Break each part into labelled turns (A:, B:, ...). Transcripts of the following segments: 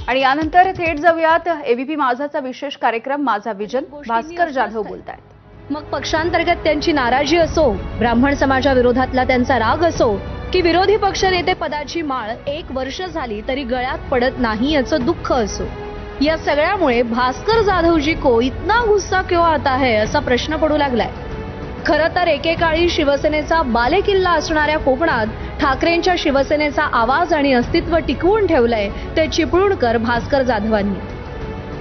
A: आणि यानंतर थेट जाऊयात एबीपी माझाचा विशेष कार्यक्रम माझा विजन. भास्कर जाधव बोलतायत.
B: मग पक्षांतर्गत त्यांची नाराजी असो, ब्राह्मण समाजाविरोधातला त्यांचा राग असो, की विरोधी पक्षनेते पदाची माळ 1 वर्ष झाली तरी गळ्यात पडत नाही याचं दुःख असो, या सगळ्यामुळे भास्कर जाधव जी को इतना गुस्सा क्यों आता है असा प्रश्न पडू लागलाय. खरं तर एकेकाळी शिवसेनेचा बालेकिल्ला असणाऱ्या कोकणात ठाकरेंच्या शिवसेनेचा आवाज आणि अस्तित्व टिकवून ठेवलंय ते चिपळूणकर भास्कर जाधवांनी.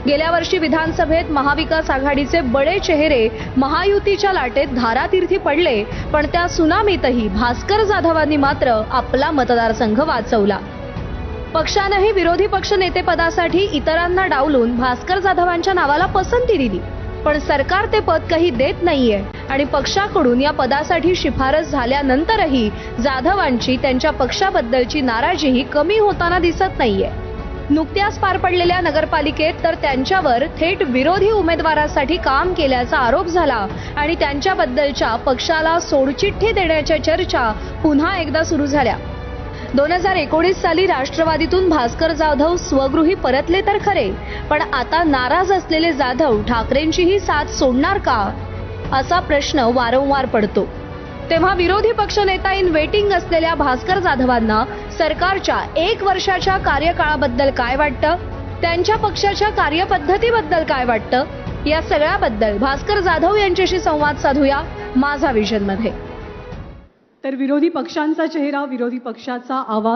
B: गेल्या वर्षी विधानसभेत महाविकास आघाडीचे बडे चेहरे महायुतीच्या लाटेत धारातीर्थी पडले, पण त्या सुनामीतही भास्कर जाधवांनी मात्र आपला मतदारसंघ वाचवला. पक्षानेही विरोधी पक्ष नेतेपदासाठी इतरांना डावलून भास्कर जाधवांच्या नावाला पसंती दिली, पण सरकार ते पद काही देत नाहीये आणि पक्षाकडून या पदासाठी शिफारस झाल्यानंतरही जाधवांची त्यांच्या पक्षाबद्दलची नाराजीही कमी होताना दिसत नाहीये. नुकत्याच पार पडलेल्या नगरपालिकेत तर त्यांच्यावर थेट विरोधी उमेदवारासाठी काम केल्याचा आरोप झाला आणि त्यांच्याबद्दलच्या पक्षाला सोडचिठ्ठी देण्याच्या चर्चा पुन्हा एकदा सुरू झाल्या. 2019 साली राष्ट्रवादीतून भास्कर जाधव स्वगृही परतले तर खरे, पण आता नाराज असलेले जाधव ठाकरेंचीही साथ सोडणार का असा प्रश्न वारंवार पडतो. तेव्हा विरोधी पक्षनेता इन वेटिंग असलेल्या भास्कर जाधवांना सरकारच्या 1 वर्षाच्या कार्यकाळाबद्दल काय वाटतं, त्यांच्या पक्षाच्या कार्यपद्धतीबद्दल काय वाटतं, या सगळ्याबद्दल भास्कर जाधव यांच्याशी संवाद साधूया माझा विजन मध्ये.
C: तर विरोधी पक्षांचा चेहरा, विरोधी पक्षाचा आवाज